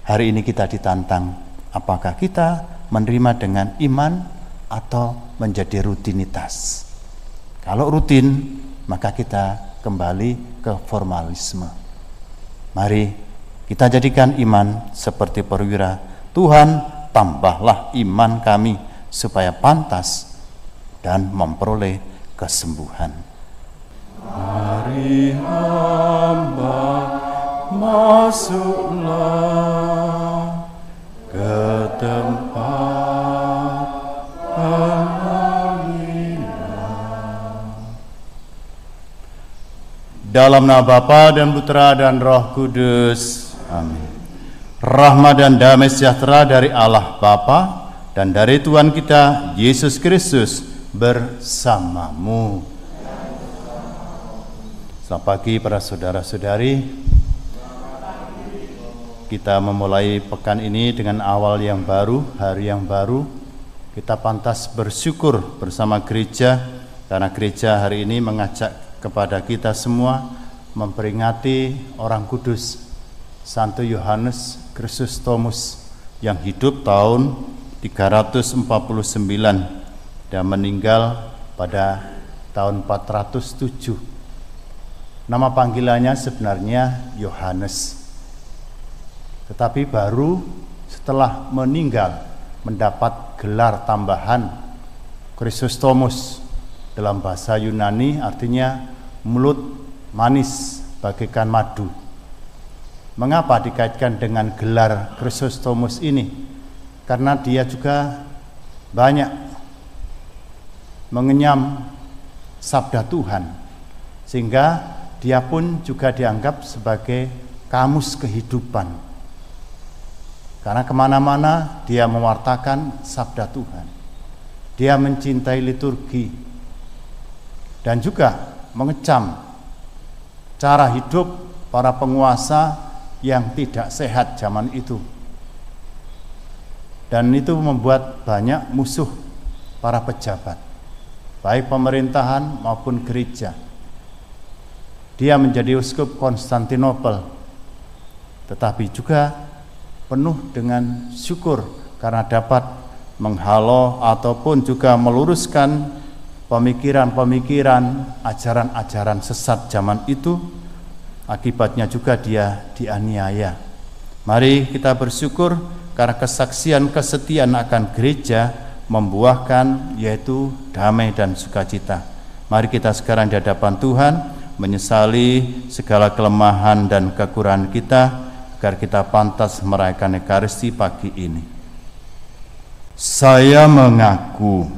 Hari ini kita ditantang, apakah kita menerima dengan iman atau menjadi rutinitas. Kalau rutin, maka kita kembali ke formalisme. Mari kita jadikan iman seperti perwira. Tuhan, tambahlah iman kami supaya pantas dan memperoleh kesembuhan. Mari hamba masuklah ke tempat pengambilan. Dalam nama Bapa dan Putra dan Roh Kudus. Amin. Rahmat dan damai sejahtera dari Allah Bapa dan dari Tuhan kita Yesus Kristus bersamamu. Selamat pagi para saudara-saudari. Kita memulai pekan ini dengan awal yang baru, hari yang baru. Kita pantas bersyukur bersama gereja, karena gereja hari ini mengajak kepada kita semua memperingati orang kudus Santo Yohanes Chrysostomus yang hidup tahun 349 dan meninggal pada tahun 407. Nama panggilannya sebenarnya Yohanes. Tetapi baru setelah meninggal mendapat gelar tambahan Chrysostomus, dalam bahasa Yunani artinya mulut manis bagaikan madu. Mengapa dikaitkan dengan gelar Chrysostomus ini? Karena dia juga banyak mengenyam sabda Tuhan, sehingga dia pun juga dianggap sebagai kamus kehidupan. Karena kemana-mana dia mewartakan sabda Tuhan. Dia mencintai liturgi dan juga mengecam cara hidup para penguasa yang tidak sehat zaman itu. Dan itu membuat banyak musuh para pejabat, baik pemerintahan maupun gereja. Dia menjadi uskup Konstantinopel, tetapi juga penuh dengan syukur karena dapat menghalau ataupun juga meluruskan pemikiran-pemikiran, ajaran-ajaran sesat zaman itu. Akibatnya juga dia dianiaya. Mari kita bersyukur karena kesaksian kesetiaan akan gereja membuahkan yaitu damai dan sukacita. Mari kita sekarang di hadapan Tuhan menyesali segala kelemahan dan kekurangan kita, agar kita pantas merayakan Ekaristi pagi ini. Saya mengaku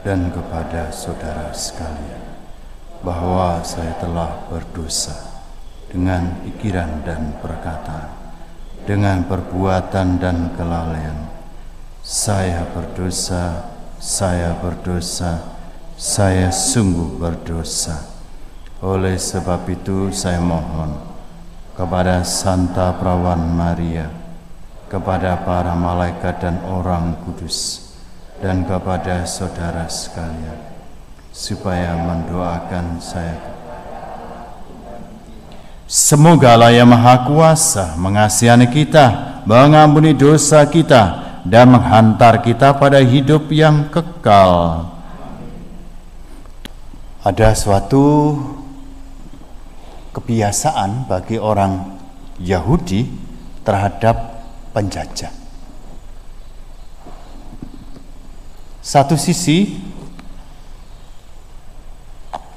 dan kepada saudara sekalian bahwa saya telah berdosa dengan pikiran dan perkataan, dengan perbuatan dan kelalaian. Saya berdosa, saya sungguh berdosa. Oleh sebab itu saya mohon kepada Santa Perawan Maria, kepada para malaikat dan orang kudus, dan kepada saudara sekalian, supaya mendoakan saya. Semoga Allah yang Maha Kuasa mengasihani kita, mengampuni dosa kita, dan menghantar kita pada hidup yang kekal. Ada suatu kebiasaan bagi orang Yahudi terhadap penjajah. Satu sisi,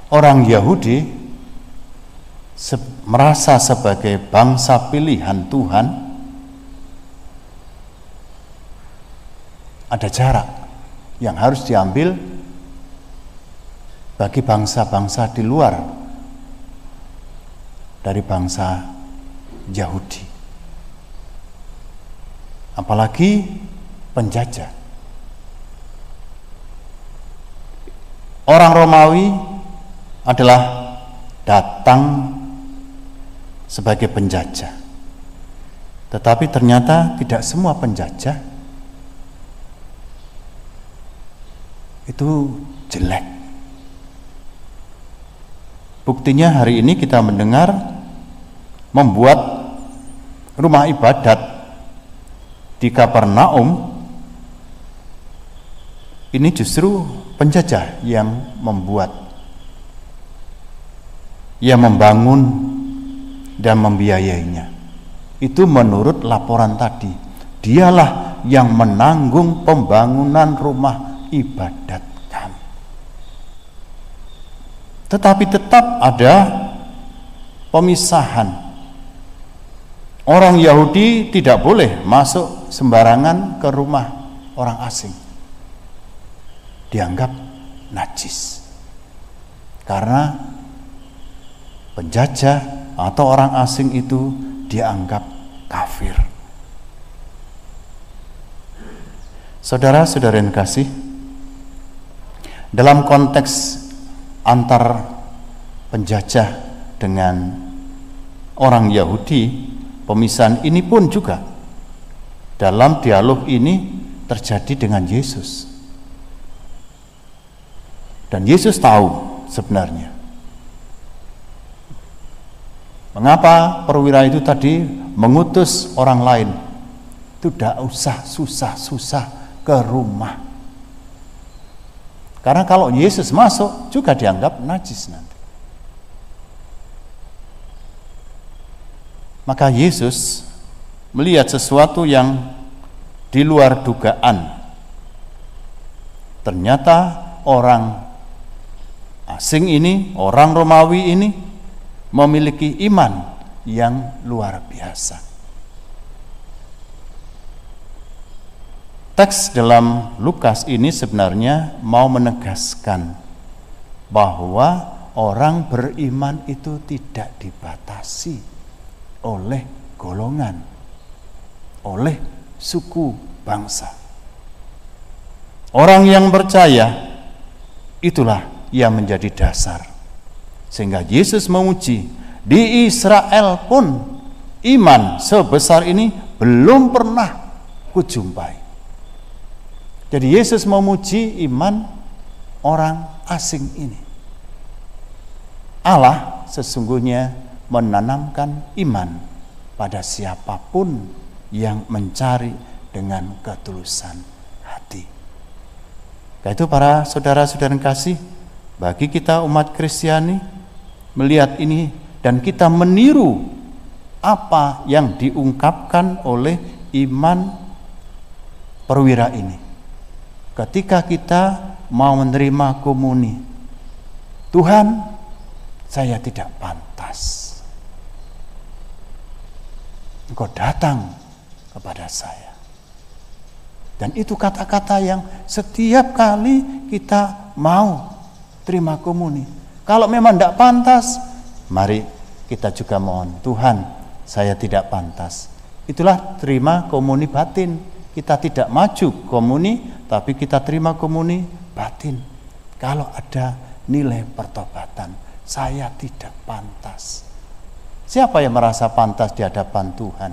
orang Yahudi merasa sebagai bangsa pilihan Tuhan. Ada jarak yang harus diambil bagi bangsa-bangsa di luar dari bangsa Yahudi, apalagi penjajah. Orang Romawi adalah datang sebagai penjajah, tetapi ternyata tidak semua penjajah itu jelek. Buktinya hari ini kita mendengar membuat rumah ibadat di Kapernaum, ini justru penjajah yang membuat, yang membangun dan membiayainya. Itu menurut laporan tadi. Dialah yang menanggung pembangunan rumah ibadat kami. Tetapi tetap ada pemisahan. Orang Yahudi tidak boleh masuk sembarangan ke rumah orang asing. Dianggap najis. Karena penjajah atau orang asing itu dianggap kafir. Saudara-saudara yang kasih, dalam konteks antar penjajah dengan orang Yahudi, pemisahan ini pun juga dalam dialog ini terjadi dengan Yesus. Dan Yesus tahu sebenarnya mengapa perwira itu tadi mengutus orang lain. Tidak usah susah-susah ke rumah. Karena kalau Yesus masuk juga dianggap najis nanti. Maka Yesus melihat sesuatu yang di luar dugaan. Ternyata orang asing ini, orang Romawi ini memiliki iman yang luar biasa. Teks dalam Lukas ini sebenarnya mau menegaskan bahwa orang beriman itu tidak dibatasi oleh golongan, oleh suku bangsa. Orang yang percaya itulah yang menjadi dasar. Sehingga Yesus menguji, di Israel pun iman sebesar ini belum pernah kujumpai. Jadi Yesus memuji iman orang asing ini. Allah sesungguhnya menanamkan iman pada siapapun yang mencari dengan ketulusan hati. Karena itu para saudara-saudara yang kasih, bagi kita umat Kristiani melihat ini dan kita meniru apa yang diungkapkan oleh iman perwira ini. Ketika kita mau menerima komuni, Tuhan, saya tidak pantas. Engkau datang kepada saya. Dan itu kata-kata yang setiap kali kita mau terima komuni. Kalau memang tidak pantas, mari kita juga mohon, Tuhan, saya tidak pantas. Itulah terima komuni batin. Kita tidak maju komuni, tapi kita terima komuni batin. Kalau ada nilai pertobatan, saya tidak pantas. Siapa yang merasa pantas di hadapan Tuhan?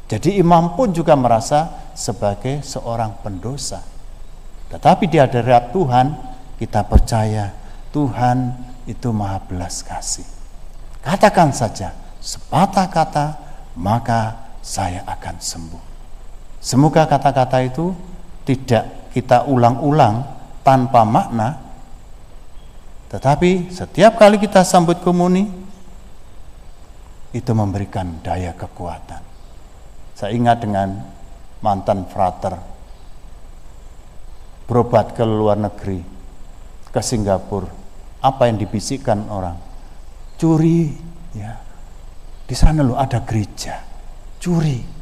Jadi imam pun juga merasa sebagai seorang pendosa. Tetapi di hadapan Tuhan, kita percaya Tuhan itu maha belas kasih. Katakan saja sepatah kata, maka saya akan sembuh. Semoga kata-kata itu tidak kita ulang-ulang tanpa makna, tetapi setiap kali kita sambut komuni, itu memberikan daya kekuatan. Saya ingat dengan mantan frater, berobat ke luar negeri, ke Singapura, apa yang dibisikkan orang? Curi, ya. Di sana loh ada gereja, curi.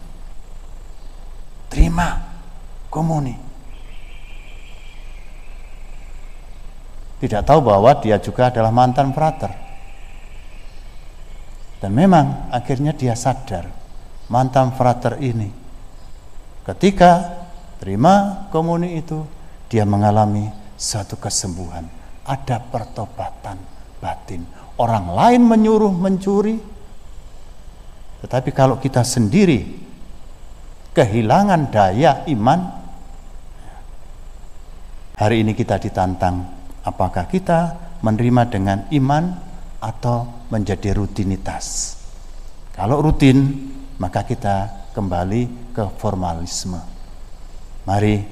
Terima komuni. Tidak tahu bahwa dia juga adalah mantan frater. Dan memang akhirnya dia sadar, mantan frater ini ketika terima komuni itu, dia mengalami satu kesembuhan. Ada pertobatan batin. Orang lain menyuruh mencuri, tetapi kalau kita sendiri kehilangan daya iman, hari ini kita ditantang, apakah kita menerima dengan iman atau menjadi rutinitas. Kalau rutin, maka kita kembali ke formalisme. Mari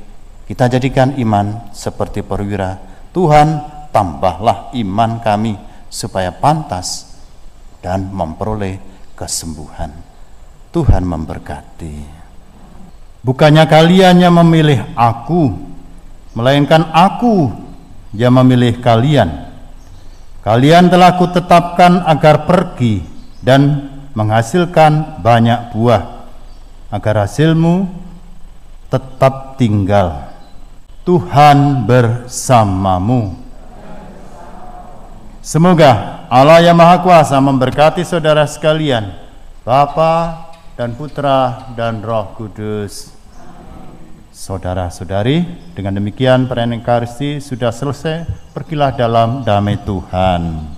kita jadikan iman seperti perwira. Tuhan, tambahlah iman kami supaya pantas dan memperoleh kesembuhan. Tuhan memberkati. Bukannya kalian yang memilih aku, melainkan aku yang memilih kalian. Kalian telah kutetapkan agar pergi dan menghasilkan banyak buah, agar hasilmu tetap tinggal. Tuhan bersamamu. Semoga Allah yang Maha Kuasa memberkati saudara sekalian, Bapa dan Putra dan Roh Kudus. Saudara-saudari, dengan demikian perayaan Ekaristi sudah selesai. Pergilah dalam damai Tuhan.